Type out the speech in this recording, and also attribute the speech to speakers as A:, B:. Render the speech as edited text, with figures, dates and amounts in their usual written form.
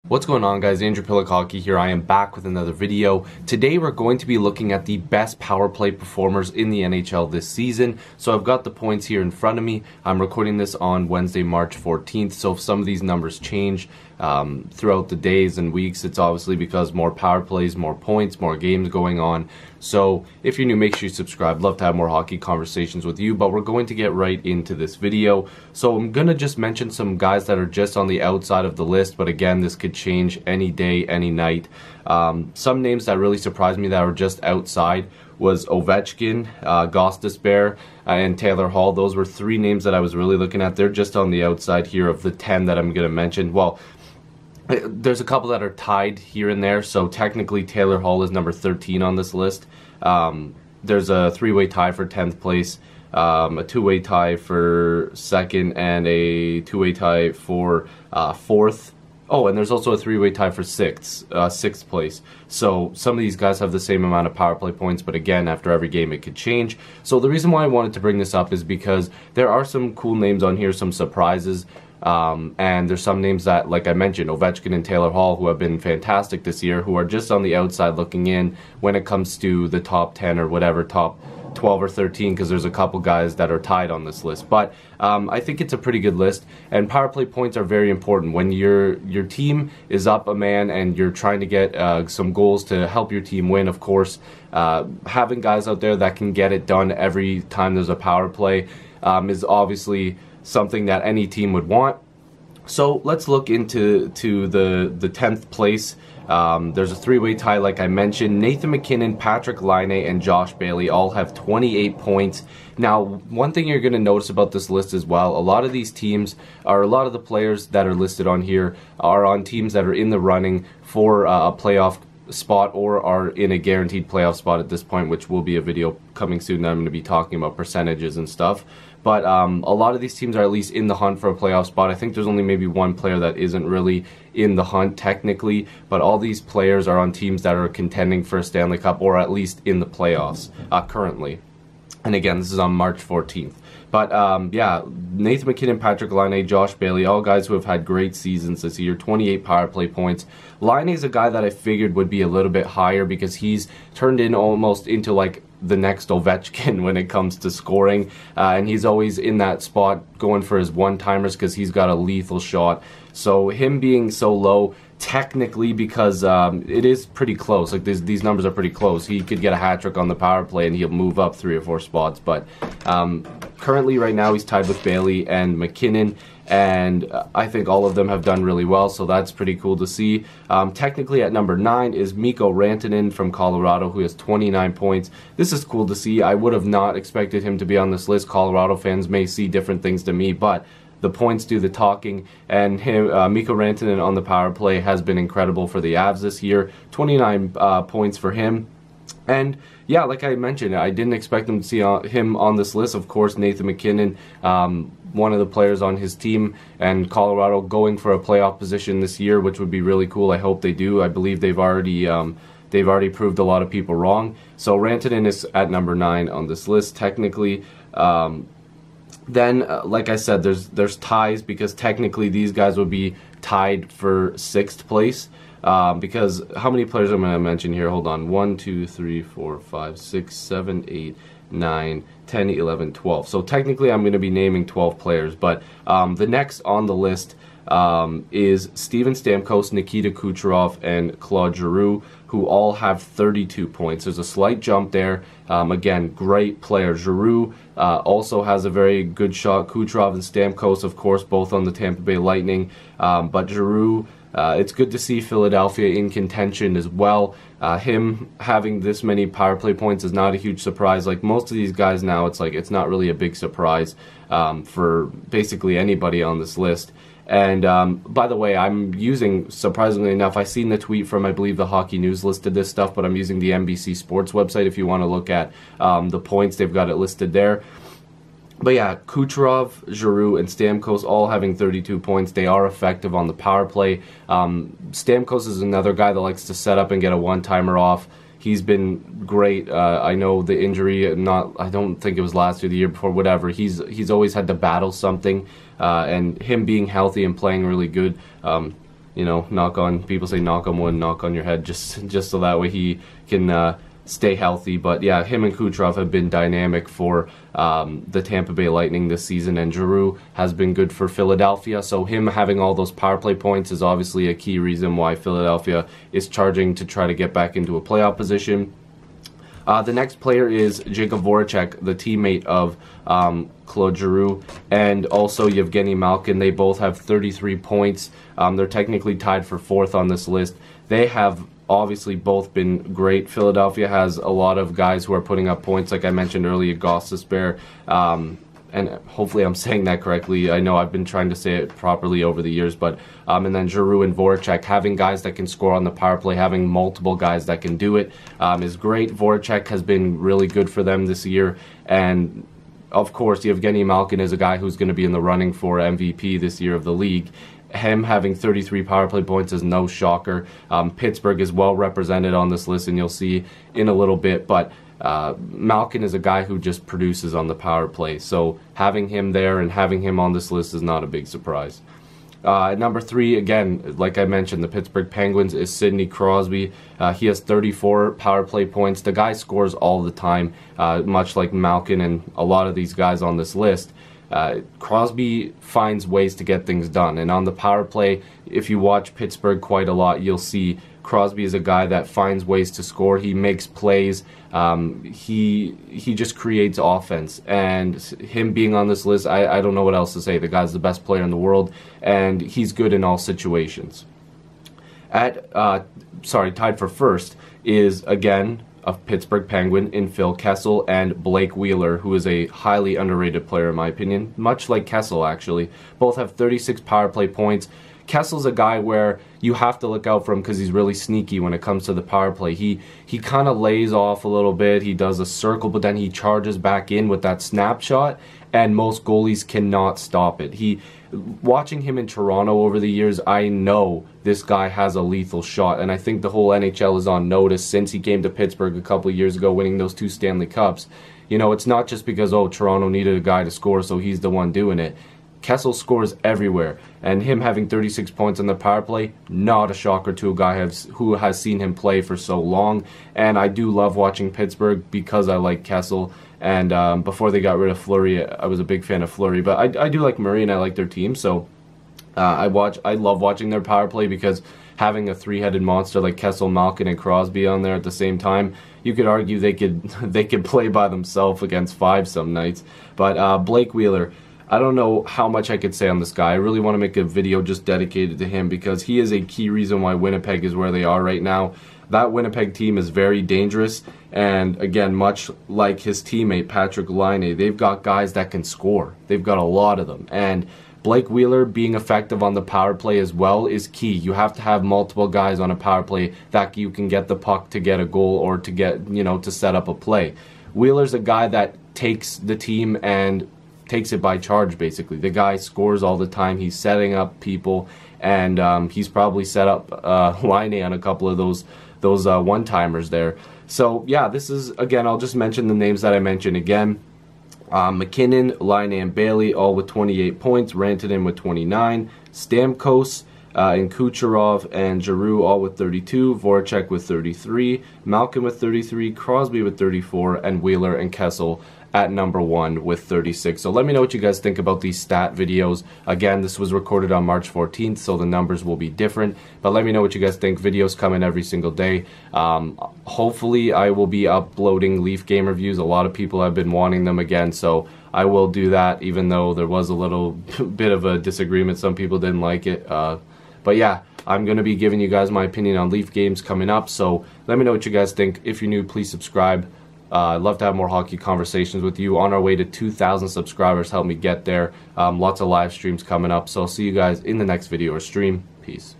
A: What's going on, guys? Andrew Piluk Hockey here. I am back with another video. Today we're going to be looking at the best power play performers in the NHL this season. So I've got the points here in front of me. I'm recording this on Wednesday, March 14th. So if some of these numbers change throughout the days and weeks, it's obviously because more power plays, more points, more games going on. So if you're new, make sure you subscribe. Love to have more hockey conversations with you, but we're going to get right into this video. So I'm going to just mention some guys that are just on the outside of the list, but again, this could change any day, any night. Some names that really surprised me that were just outside was Ovechkin, Gostisbehere, and Taylor Hall. Those were three names that I was really looking at. They're just on the outside here of the 10 that I'm going to mention. Well, there's a couple that are tied here and there, so technically Taylor Hall is number 13 on this list. There's a three-way tie for 10th place, a two-way tie for second, and a two-way tie for fourth. Oh, and there's also a three-way tie for sixth place. So some of these guys have the same amount of power play points, but again, after every game it could change. So the reason why I wanted to bring this up is because there are some cool names on here, some surprises. And there's some names that, like I mentioned, Ovechkin and Taylor Hall, who have been fantastic this year, who are just on the outside looking in when it comes to the top 10 or whatever, top 12 or 13, because there's a couple guys that are tied on this list. But I think it's a pretty good list, and power play points are very important. When your team is up a man and you're trying to get some goals to help your team win, of course, having guys out there that can get it done every time there's a power play is obviously something that any team would want. So let's look into the 10th place. There's a three-way tie, like I mentioned. Nathan MacKinnon, Patrik Laine, and Josh Bailey all have 28 points. Now, one thing you're going to notice about this list as well, a lot of these teams, or a lot of the players that are listed on here, are on teams that are in the running for a playoff spot or are in a guaranteed playoff spot at this point, which will be a video coming soon that I'm going to be talking about percentages and stuff. But a lot of these teams are at least in the hunt for a playoff spot. I think there's only maybe one player that isn't really in the hunt technically, but all these players are on teams that are contending for a Stanley Cup or at least in the playoffs currently. And again, this is on March 14th. But yeah, Nathan MacKinnon, Patrik Laine, Josh Bailey, all guys who have had great seasons this year, 28 power play points. Laine is a guy that I figured would be a little bit higher because he's turned in almost into like the next Ovechkin when it comes to scoring, and he's always in that spot going for his one-timers because he's got a lethal shot. So him being so low, technically, because it is pretty close, like these numbers are pretty close, he could get a hat trick on the power play and he'll move up 3 or 4 spots, but currently right now he's tied with Bailey and MacKinnon, and I think all of them have done really well, so that's pretty cool to see. Technically at number 9 is Mikko Rantanen from Colorado, who has 29 points. This is cool to see. I would have not expected him to be on this list. Colorado fans may see different things to me, but the points do the talking, and Mikko Rantanen on the power play has been incredible for the Avs this year. 29 points for him. And yeah, like I mentioned, I didn't expect them to see him on this list. Of course, Nathan MacKinnon, one of the players on his team, and Colorado going for a playoff position this year, which would be really cool. I hope they do. I believe they've already proved a lot of people wrong. So Rantanen is at number 9 on this list technically. Then, like I said, there's ties because technically these guys would be tied for 6th place. Because how many players am I going to mention here? Hold on. 1, 2, 3, 4, 5, 6, 7, 8, 9, 10, 11, 12. So technically I'm going to be naming 12 players. But the next on the list is Steven Stamkos, Nikita Kucherov, and Claude Giroux, who all have 32 points. There's a slight jump there. Again, great player. Giroux also has a very good shot. Kucherov and Stamkos, of course, both on the Tampa Bay Lightning. But Giroux, it's good to see Philadelphia in contention as well. Him having this many power play points is not a huge surprise. Like most of these guys now, it's like it's not really a big surprise for basically anybody on this list. And by the way, I'm using, surprisingly enough, I seen the tweet from, I believe, the Hockey News listed this stuff, but I'm using the NBC Sports website if you want to look at the points. They've got it listed there. But yeah, Kucherov, Giroux, and Stamkos all having 32 points. They are effective on the power play. Stamkos is another guy that likes to set up and get a one-timer off. He's been great. I know the injury, I don't think it was last year, the year before, whatever. He's always had to battle something, and him being healthy and playing really good you know, people say knock on wood, knock on your head, just so that way he can stay healthy. But yeah, him and Kucherov have been dynamic for the Tampa Bay Lightning this season, and Giroux has been good for Philadelphia. So him having all those power play points is obviously a key reason why Philadelphia is charging to try to get back into a playoff position. The next player is Jakub Voracek, the teammate of Claude Giroux, and also Yevgeny Malkin. They both have 33 points. They're technically tied for 4th on this list. They have obviously both been great. Philadelphia has a lot of guys who are putting up points, like I mentioned earlier, Gostisbehere, and hopefully I'm saying that correctly. I know I've been trying to say it properly over the years, but and then Giroux and Voracek, having guys that can score on the power play, having multiple guys that can do it is great. Voracek has been really good for them this year, and of course Yevgeny Malkin is a guy who's going to be in the running for MVP this year of the league. Him having 33 power play points is no shocker. Pittsburgh is well represented on this list, and you'll see in a little bit, but Malkin is a guy who just produces on the power play, so having him there and having him on this list is not a big surprise. At number 3, again, like I mentioned, the Pittsburgh Penguins, is Sidney Crosby. He has 34 power play points. The guy scores all the time, much like Malkin and a lot of these guys on this list. Crosby finds ways to get things done, and on the power play, if you watch Pittsburgh quite a lot, you'll see Crosby is a guy that finds ways to score. He makes plays. He just creates offense, and him being on this list, I don't know what else to say. The guy's the best player in the world, and he's good in all situations. Tied for 1st is, again, a Pittsburgh Penguin in Phil Kessel and Blake Wheeler, who is a highly underrated player in my opinion, much like Kessel actually. Both have 36 power play points. Kessel's a guy where you have to look out for him because he's really sneaky when it comes to the power play. He kind of lays off a little bit. He does a circle, but then he charges back in with that snapshot, and most goalies cannot stop it. Watching him in Toronto over the years, I know this guy has a lethal shot, and I think the whole NHL is on notice since he came to Pittsburgh a couple of years ago, winning those 2 Stanley Cups. You know, it's not just because, oh, Toronto needed a guy to score, so he's the one doing it. Kessel scores everywhere, and him having 36 points on the power play, not a shocker to a guy who has seen him play for so long. And I do love watching Pittsburgh because I like Kessel, and before they got rid of Fleury, I was a big fan of Fleury, but I do like Murray and I like their team, so I love watching their power play because having a 3-headed monster like Kessel, Malkin, and Crosby on there at the same time, you could argue they could play by themselves against 5 some nights. But Blake Wheeler, I don't know how much I could say on this guy. I really want to make a video just dedicated to him because he is a key reason why Winnipeg is where they are right now. That Winnipeg team is very dangerous, and again, much like his teammate Patrick Laine, they've got guys that can score. They've got a lot of them, and Blake Wheeler being effective on the power play as well is key. You have to have multiple guys on a power play that you can get the puck to get a goal or to get, to set up a play. Wheeler's a guy that takes the team and takes it by charge, basically. The guy scores all the time. He's setting up people, and he's probably set up Laine on a couple of those one-timers there. So, yeah, this is, again, I'll just mention the names that I mentioned again. McKinnon, Laine, and Bailey, all with 28 points. Rantanen with 29. Stamkos and Kucherov and Giroux, all with 32. Voracek with 33. Malkin with 33. Crosby with 34. And Wheeler and Kessel at number 1 with 36. So let me know what you guys think about these stat videos. Again, this was recorded on March 14th, so the numbers will be different. But let me know what you guys think. Videos coming every single day. Hopefully, I will be uploading Leaf game reviews. A lot of people have been wanting them again, so I will do that, even though there was a little bit of a disagreement. Some people didn't like it. But yeah, I'm going to be giving you guys my opinion on Leaf games coming up, so let me know what you guys think. If you're new, please subscribe. I'd love to have more hockey conversations with you. On our way to 2,000 subscribers, help me get there. Lots of live streams coming up. So I'll see you guys in the next video or stream. Peace.